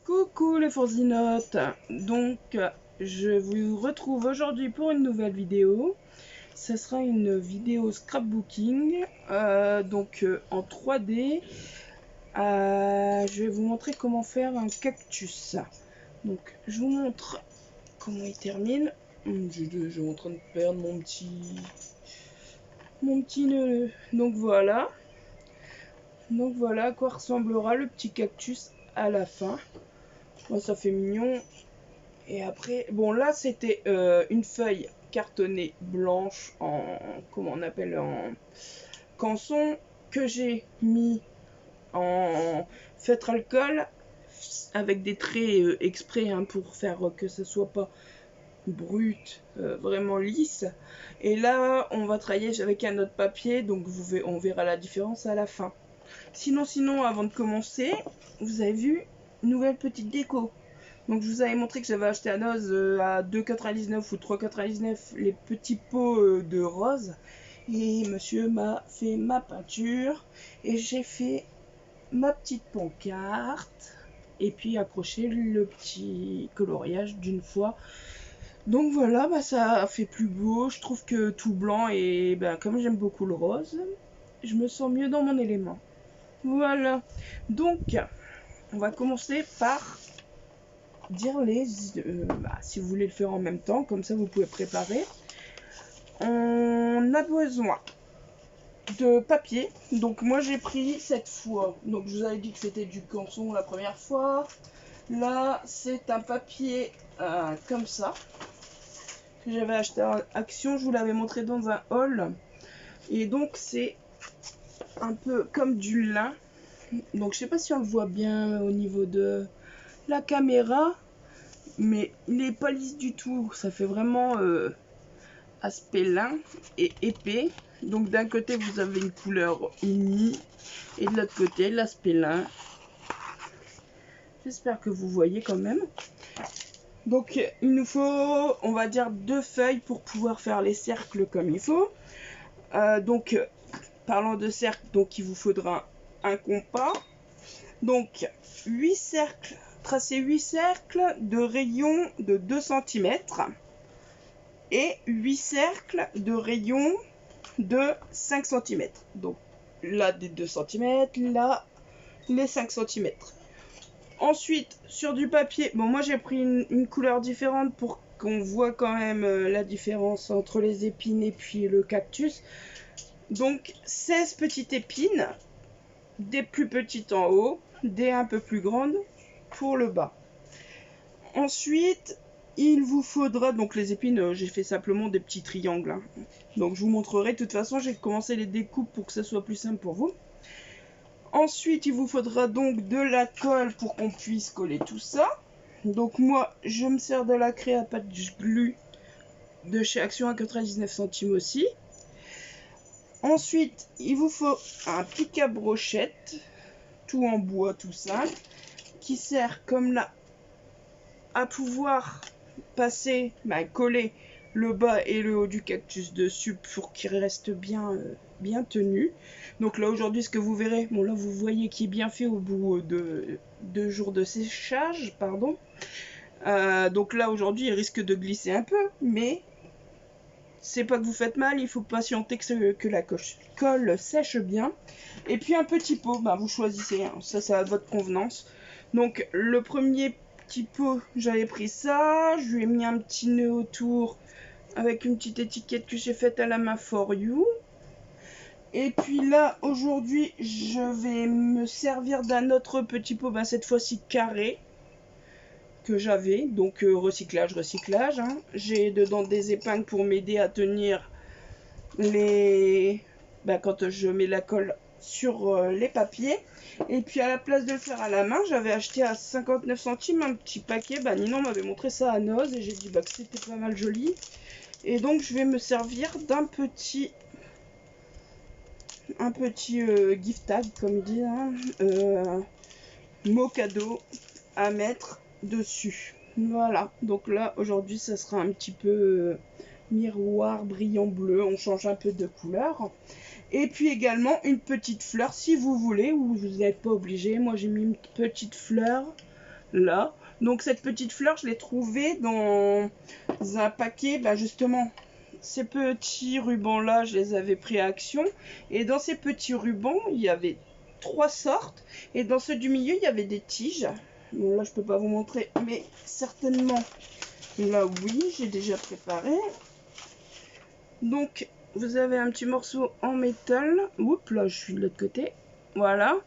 Coucou les Forzinotes, donc je vous retrouve aujourd'hui pour une nouvelle vidéo. Ce sera une vidéo scrapbooking, en 3D. Je vais vous montrer comment faire un cactus. Donc je vous montre comment il termine. Je suis en train de perdre mon petit nœud. Donc voilà à quoi ressemblera le petit cactus à la fin. Moi, ça fait mignon. Et après, bon là c'était une feuille cartonnée blanche en, comment on appelle, en canson, que j'ai mis en feutre alcool avec des traits exprès pour faire que ce soit pas brut, vraiment lisse. Et là on va travailler avec un autre papier, donc on verra la différence à la fin. Sinon avant de commencer, vous avez vu, nouvelle petite déco. Donc je vous avais montré que j'avais acheté à Noz à 2,99 ou 3,99 les petits pots de rose. Et monsieur m'a fait ma peinture. Et j'ai fait ma petite pancarte. Et puis accroché le petit coloriage d'une fois. Donc voilà, ça fait plus beau. Je trouve que tout blanc, et comme j'aime beaucoup le rose, je me sens mieux dans mon élément. Voilà. Donc on va commencer par dire si vous voulez le faire en même temps, comme ça vous pouvez préparer. On a besoin de papier. Donc moi j'ai pris cette fois, donc je vous avais dit que c'était du canson la première fois. Là c'est un papier comme ça que j'avais acheté à Action. Je vous l'avais montré dans un haul. Et donc c'est un peu comme du lin. Donc je sais pas si on le voit bien au niveau de la caméra, mais il n'est pas lisse du tout. Ça fait vraiment aspect lin et épais. Donc d'un côté vous avez une couleur unie et de l'autre côté l'aspect lin. J'espère que vous voyez quand même. Donc il nous faut, on va dire, 2 feuilles pour pouvoir faire les cercles comme il faut. Parlant de cercles, donc il vous faudra un compas. Donc 8 cercles. Tracez 8 cercles de rayon de 2 cm et 8 cercles de rayon de 5 cm. Donc là des 2 cm, là les 5 cm. Ensuite sur du papier, bon moi j'ai pris une couleur différente pour qu'on voit quand même la différence entre les épines et puis le cactus. Donc 16 petites épines, des plus petites en haut, des un peu plus grandes pour le bas. Ensuite, il vous faudra, donc les épines, j'ai fait simplement des petits triangles. Donc je vous montrerai, de toute façon j'ai commencé les découpes pour que ça soit plus simple pour vous. Ensuite, il vous faudra donc de la colle pour qu'on puisse coller tout ça. Donc moi, je me sers de la craie à pâte glu de chez Action à 99 centimes aussi. Ensuite, il vous faut un pic à brochette, tout en bois, tout simple, qui sert comme là à pouvoir passer, coller le bas et le haut du cactus dessus pour qu'il reste bien tenu. Donc là aujourd'hui ce que vous verrez, bon là vous voyez qu'il est bien fait au bout de 2 jours de séchage, pardon. Donc là aujourd'hui il risque de glisser un peu, mais c'est pas que vous faites mal, il faut patienter que la colle sèche bien. Et puis un petit pot, vous choisissez, hein, ça à votre convenance. Donc le premier petit pot, j'avais pris ça, je lui ai mis un petit nœud autour avec une petite étiquette que j'ai faite à la main for you. Et puis là aujourd'hui je vais me servir d'un autre petit pot, cette fois-ci carré, que j'avais, donc recyclage hein. J'ai dedans des épingles pour m'aider à tenir les quand je mets la colle sur les papiers. Et puis à la place de le faire à la main, j'avais acheté à 59 centimes un petit paquet. Ninon m'avait montré ça à Noz et j'ai dit que c'était pas mal joli. Et donc je vais me servir d'un petit gift tag, comme dit, hein, mot cadeau à mettre dessus. Voilà, donc là aujourd'hui ça sera un petit peu miroir brillant bleu, on change un peu de couleur. Et puis également une petite fleur si vous voulez, ou vous n'êtes pas obligé. Moi j'ai mis une petite fleur là. Donc cette petite fleur je l'ai trouvée dans un paquet, bah justement ces petits rubans là je les avais pris à Action. Et dans ces petits rubans il y avait 3 sortes. Et dans ceux du milieu il y avait des tiges. Bon là je peux pas vous montrer, mais certainement là oui, j'ai déjà préparé. Donc vous avez un petit morceau en métal. Oups, là je suis de l'autre côté. Voilà.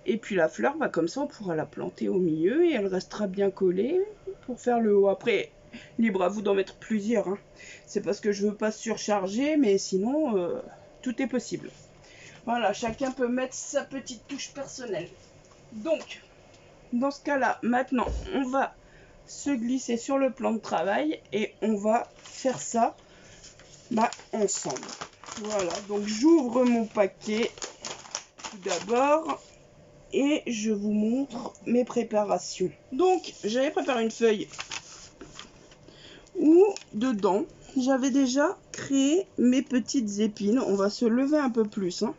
Et puis la fleur, bah, comme ça on pourra la planter au milieu et elle restera bien collée pour faire le haut. Après, libre à vous d'en mettre plusieurs, hein. C'est parce que je veux pas surcharger, mais sinon tout est possible. Voilà, chacun peut mettre sa petite touche personnelle. Donc, dans ce cas-là, maintenant on va se glisser sur le plan de travail et on va faire ça ensemble. Voilà, donc j'ouvre mon paquet tout d'abord et je vous montre mes préparations. Donc j'avais préparé une feuille où dedans j'avais déjà créé mes petites épines. On va se lever un peu plus, hein.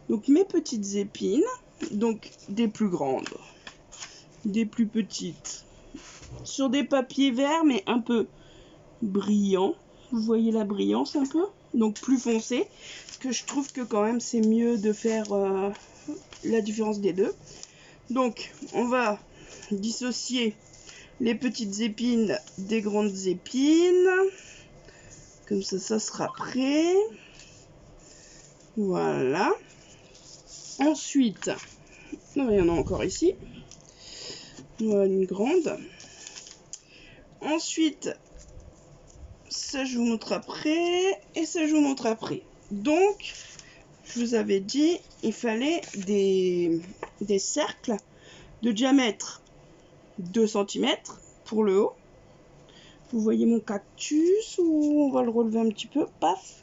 Donc mes petites épines, donc des plus grandes, des plus petites, sur des papiers verts mais un peu brillants. Vous voyez la brillance un peu, donc plus foncé, parce que je trouve que quand même c'est mieux de faire la différence des deux. Donc on va dissocier les petites épines des grandes épines, comme ça sera prêt. Voilà. Ensuite, il y en a encore ici, voilà une grande. Ensuite, ça je vous montre après et ça je vous montre après. Donc je vous avais dit il fallait des cercles de diamètre 2 cm pour le haut. Vous voyez mon cactus, ou on va le relever un petit peu, paf.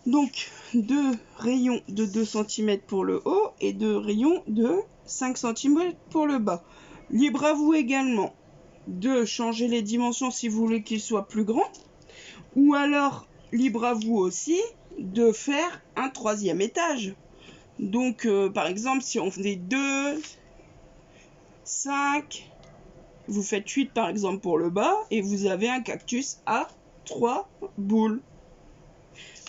Donc 2 rayons de 2 cm pour le haut et 2 rayons de 5 cm pour le bas. Libre à vous également de changer les dimensions si vous voulez qu'il soit plus grand, ou alors libre à vous aussi de faire un 3e étage. Donc par exemple si on faisait 2, 5, vous faites 8 par exemple pour le bas et vous avez un cactus à 3 boules.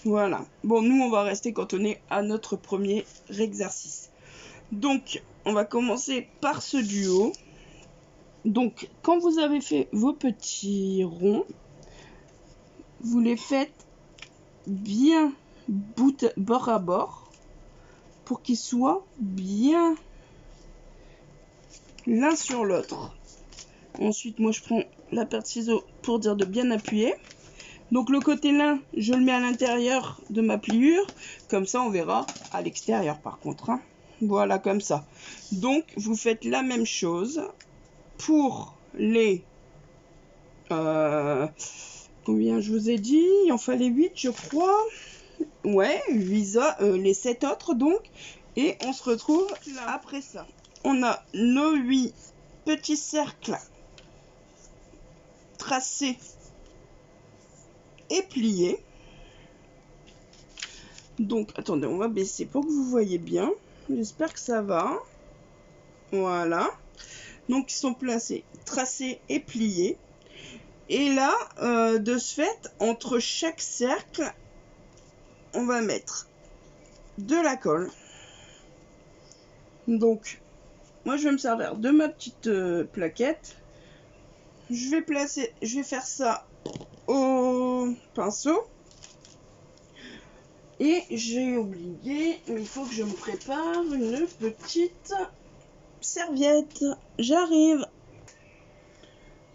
Voilà. Bon, nous on va rester cantonné à notre premier exercice. Donc on va commencer par ce du haut. Donc quand vous avez fait vos petits ronds, vous les faites bien bord à bord pour qu'ils soient bien l'un sur l'autre. Ensuite moi je prends la paire de ciseaux pour dire de bien appuyer. Donc le côté lin je le mets à l'intérieur de ma pliure, comme ça on verra à l'extérieur par contre, hein. Voilà, comme ça. Donc vous faites la même chose pour les combien je vous ai dit, il en fallait 8 je crois. Ouais, les 7 autres donc. Et on se retrouve là. Après ça. On a nos 8 petits cercles tracés et pliés. Donc, attendez, on va baisser pour que vous voyez bien. J'espère que ça va. Voilà. Donc, ils sont placés, tracés et pliés. Et là, de ce fait, entre chaque cercle, on va mettre de la colle. Donc, moi, je vais me servir de ma petite plaquette. Je vais faire ça au pinceau. Et j'ai oublié, mais il faut que je me prépare une petite serviette. J'arrive.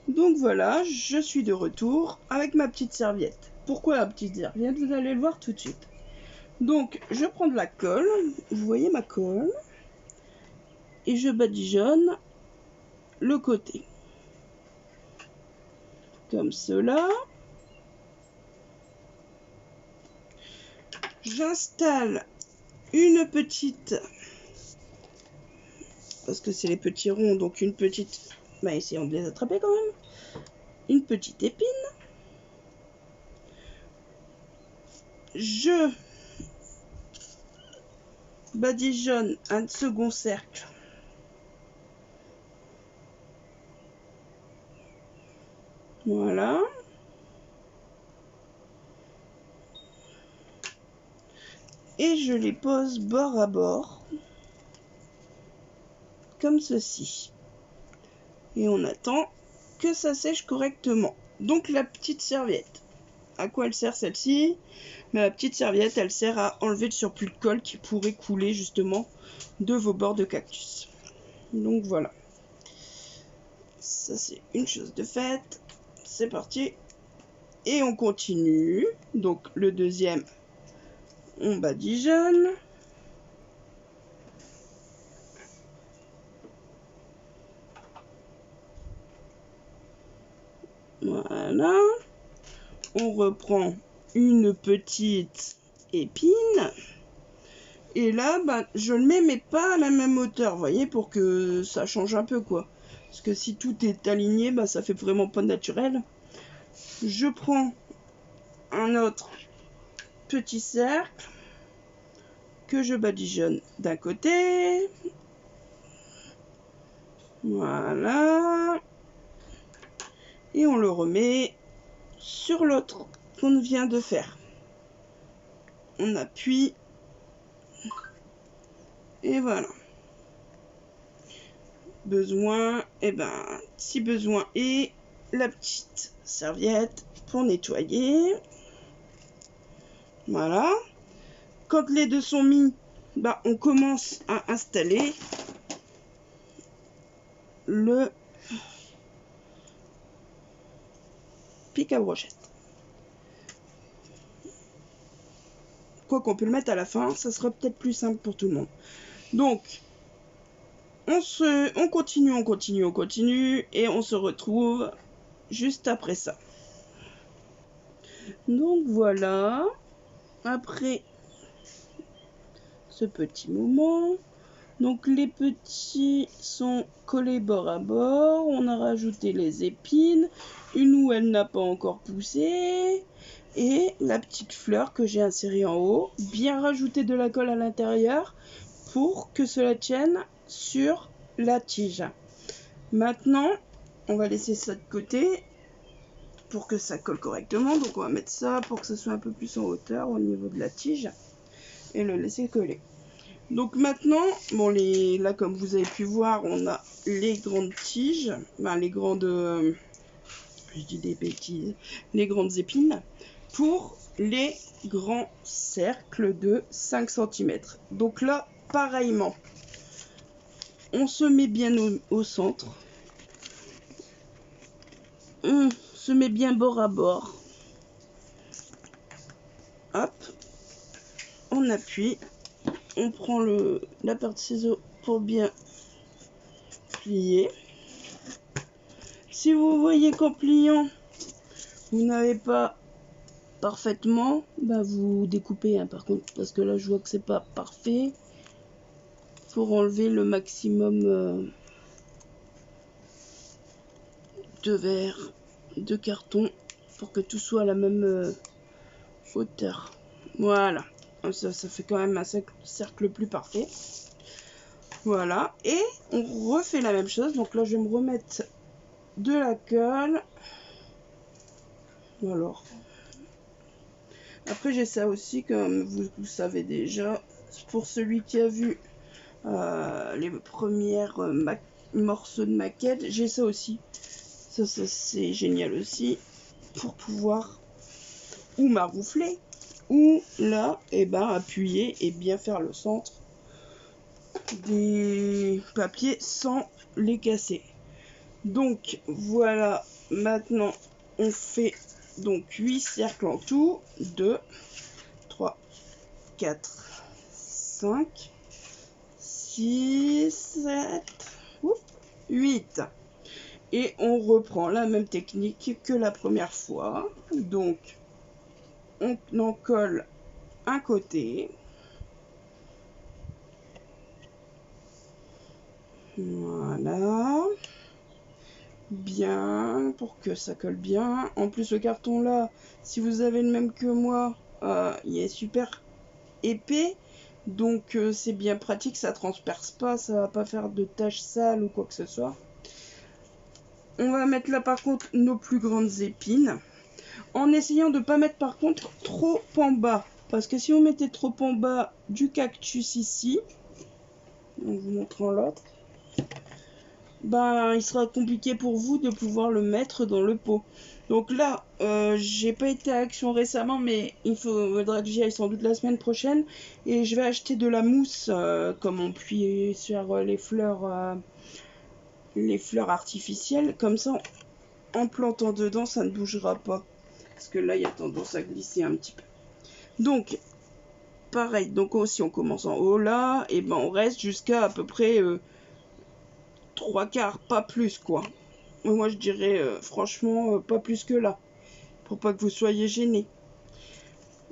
Donc voilà, je suis de retour avec ma petite serviette. Pourquoi la petite serviette? Vous allez le voir tout de suite. Donc, je prends de la colle. Vous voyez ma colle. Et je badigeonne le côté. Comme cela. J'installe une petite, parce que c'est les petits ronds, donc une petite, bah essayons de les attraper quand même, une petite épine. Je badigeonne un second cercle. Voilà. Et je les pose bord à bord, comme ceci. Et on attend que ça sèche correctement. Donc la petite serviette. À quoi elle sert celle-ci? La petite serviette, elle sert à enlever le surplus de colle qui pourrait couler justement de vos bords de cactus. Donc voilà. Ça c'est une chose de faite. C'est parti. Et on continue. Donc le deuxième, on badigeonne. Voilà. On reprend une petite épine. Et là, bah, je le mets, mais pas à la même hauteur, vous voyez, pour que ça change un peu, quoi. Parce que si tout est aligné, bah, ça fait vraiment pas naturel. Je prends un autre petit cercle que je badigeonne d'un côté. Voilà. Et on le remet sur l'autre qu'on vient de faire. On appuie. Et voilà. Besoin, et ben, si besoin est, la petite serviette pour nettoyer. Voilà. Quand les deux sont mis, bah, on commence à installer le pic à brochette. Quoi qu'on peut le mettre à la fin, ça sera peut-être plus simple pour tout le monde. Donc, on continue, et on se retrouve juste après ça. Donc voilà, après ce petit moment, donc les petits sont collés bord à bord, on a rajouté les épines, une où elle n'a pas encore poussé, et la petite fleur que j'ai insérée en haut, bien rajouter de la colle à l'intérieur pour que cela tienne sur la tige. Maintenant, on va laisser ça de côté pour que ça colle correctement. Donc on va mettre ça pour que ça soit un peu plus en hauteur au niveau de la tige et le laisser coller. Donc maintenant, bon, là comme vous avez pu voir, on a les grandes tiges, enfin les grandes, je dis des bêtises, les grandes épines pour les grands cercles de 5 cm. Donc là, pareillement, on se met bien au centre. On se met bien bord à bord. Hop. On appuie. On prend la paire de ciseaux pour bien plier. Si vous voyez qu'en pliant, vous n'avez pas parfaitement, bah vous découpez par contre. Parce que là, je vois que c'est pas parfait. Pour enlever le maximum de verre, de carton, pour que tout soit à la même hauteur. Voilà, ça fait quand même un cercle plus parfait. Voilà, et on refait la même chose. Donc là, je vais me remettre de la colle. Alors, après j'ai ça aussi, comme vous savez déjà, pour celui qui a vu les premières morceaux de maquette, j'ai ça aussi. Ça c'est génial aussi pour pouvoir ou maroufler ou là et ben appuyer et bien faire le centre des papiers sans les casser. Donc voilà, maintenant on fait donc 8 cercles en tout, 2 3 4 5 6 7 8. Et on reprend la même technique que la première fois. Donc, on en colle un côté. Voilà. Bien, pour que ça colle bien. En plus, le carton là, si vous avez le même que moi, il est super épais. Donc c'est bien pratique, ça transperce pas, ça va pas faire de taches sales ou quoi que ce soit. On va mettre là par contre nos plus grandes épines. En essayant de ne pas mettre par contre trop en bas. Parce que si vous mettez trop en bas du cactus ici, en vous montrant l'autre, ben il sera compliqué pour vous de pouvoir le mettre dans le pot. Donc là, j'ai pas été à Action récemment, mais il faudra que j'y aille sans doute la semaine prochaine. Et je vais acheter de la mousse, comme on peut sur les fleurs artificielles. Comme ça, en plantant dedans, ça ne bougera pas. Parce que là, il y a tendance à glisser un petit peu. Donc, pareil, donc aussi on commence en haut là, et ben on reste jusqu'à à peu près 3/4, pas plus quoi. Moi je dirais franchement pas plus que là, pour pas que vous soyez gênés.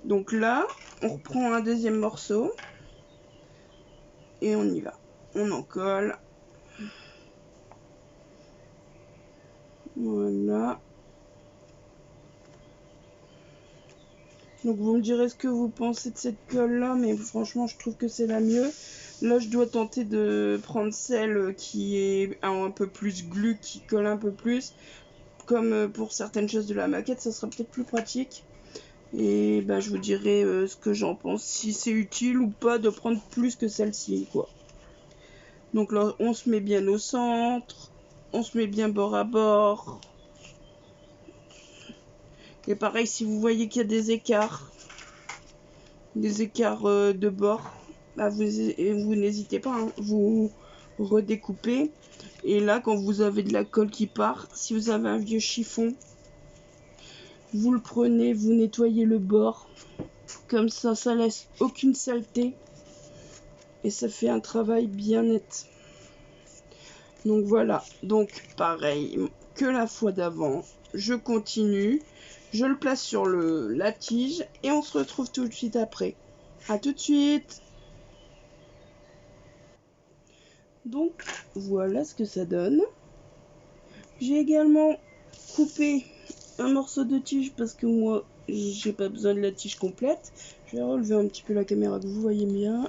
Donc là, on reprend un deuxième morceau, et on y va. On en colle. Voilà. Donc vous me direz ce que vous pensez de cette colle là, mais franchement je trouve que c'est la mieux. Là je dois tenter de prendre celle qui est un peu plus glu, qui colle un peu plus. Comme pour certaines choses de la maquette, ça sera peut-être plus pratique. Et ben je vous dirai ce que j'en pense, si c'est utile ou pas de prendre plus que celle-ci quoi. Donc là on se met bien au centre, on se met bien bord à bord. Et pareil, si vous voyez qu'il y a des écarts de bord, bah vous n'hésitez pas, hein, vous redécoupez. Et là, quand vous avez de la colle qui part, si vous avez un vieux chiffon, vous le prenez, vous nettoyez le bord. Comme ça laisse aucune saleté. Et ça fait un travail bien net. Donc voilà, donc pareil que la fois d'avant, je continue. Je le place sur la tige et on se retrouve tout de suite après. À tout de suite. Donc voilà ce que ça donne. J'ai également coupé un morceau de tige parce que moi j'ai pas besoin de la tige complète. Je vais relever un petit peu la caméra que vous voyez bien.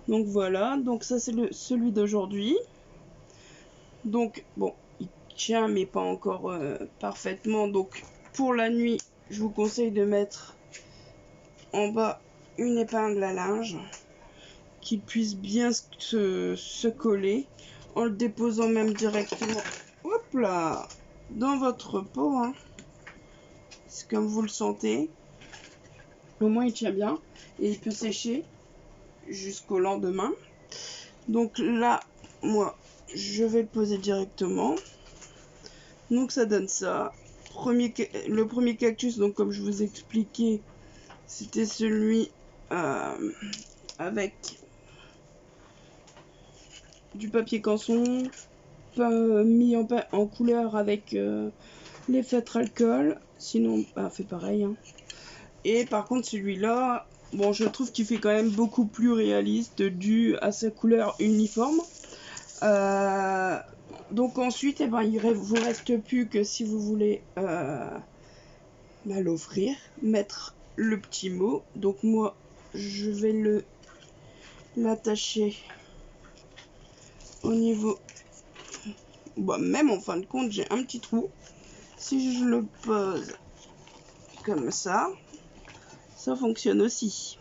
Donc voilà, donc ça c'est celui d'aujourd'hui. Donc bon, il tient mais pas encore parfaitement. Donc pour la nuit, je vous conseille de mettre en bas une épingle à linge qui puisse bien se coller en le déposant même directement, hop là, dans votre pot, hein. C'est comme vous le sentez. Au moins il tient bien et il peut sécher jusqu'au lendemain. Donc là, moi, je vais le poser directement. Donc ça donne ça. Le premier cactus, donc comme je vous expliquais, c'était celui avec du papier canson, mis en couleur avec les feutres alcool. Sinon, bah, fait pareil, hein. Et par contre, celui-là, bon, je trouve qu'il fait quand même beaucoup plus réaliste dû à sa couleur uniforme. Donc ensuite, eh ben, il vous reste plus que si vous voulez l'offrir, mettre le petit mot. Donc moi, je vais l'attacher au niveau... Bon, même en fin de compte, j'ai un petit trou. Si je le pose comme ça fonctionne aussi.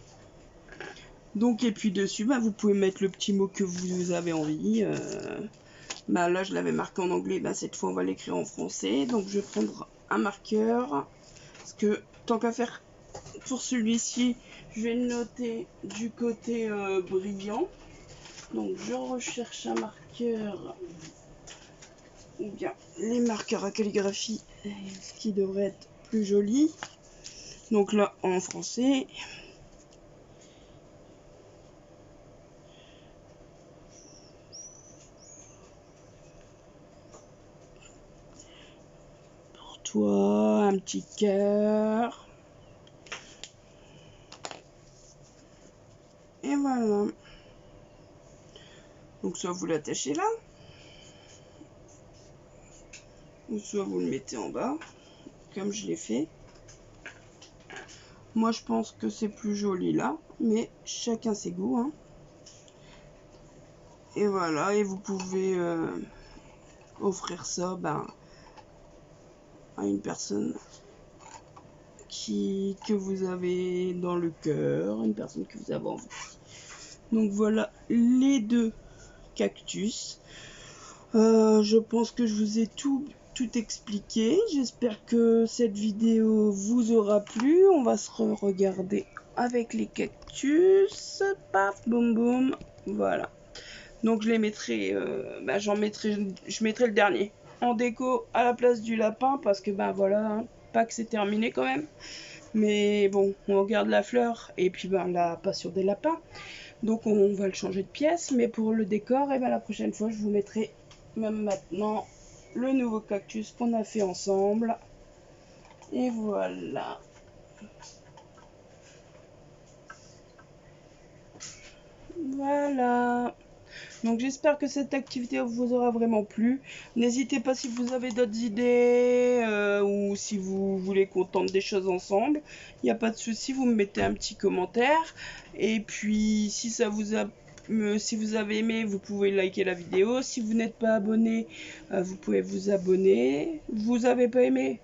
Donc, et puis dessus, bah, vous pouvez mettre le petit mot que vous avez envie. Bah, là, je l'avais marqué en anglais. Bah, cette fois, on va l'écrire en français. Donc, je vais prendre un marqueur. Parce que, tant qu'à faire pour celui-ci, je vais le noter du côté brillant. Donc, je recherche un marqueur. Ou bien, les marqueurs à calligraphie. Ce qui devrait être plus joli. Donc là, en français. Pour toi, un petit cœur. Voilà. Donc soit vous l'attachez là, ou soit vous le mettez en bas, comme je l'ai fait. Moi je pense que c'est plus joli là, mais chacun ses goûts, hein. Et voilà, et vous pouvez offrir ça à une personne que vous avez dans le cœur, une personne que vous avez envie. Donc voilà les deux cactus. Je pense que je vous ai tout expliqué. J'espère que cette vidéo vous aura plu. On va se regarder avec les cactus. Paf, boum boum. Voilà. Donc je les mettrai, je mettrai le dernier en déco à la place du lapin parce que voilà, hein, pas que c'est terminé quand même. Mais bon, on regarde la fleur et puis la passion des lapins. Donc on va le changer de pièce. Mais pour le décor, la prochaine fois je vous mettrai même maintenant le nouveau cactus qu'on a fait ensemble. Et voilà. Voilà. Donc j'espère que cette activité vous aura vraiment plu. N'hésitez pas si vous avez d'autres idées ou si vous voulez qu'on tente des choses ensemble. Il n'y a pas de souci, vous me mettez un petit commentaire. Et puis si ça vous a si vous avez aimé, vous pouvez liker la vidéo. Si vous n'êtes pas abonné, vous pouvez vous abonner. Vous avez pas aimé?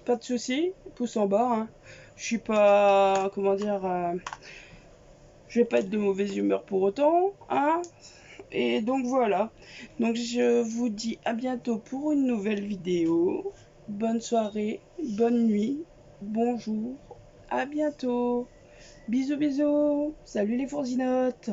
Pas de souci, pouce en bas. Hein. Je suis pas, comment dire, je vais pas être de mauvaise humeur pour autant, hein. Et donc voilà. Donc je vous dis à bientôt pour une nouvelle vidéo. Bonne soirée, bonne nuit, bonjour, à bientôt. Bisous bisous. Salut les fourзinottes.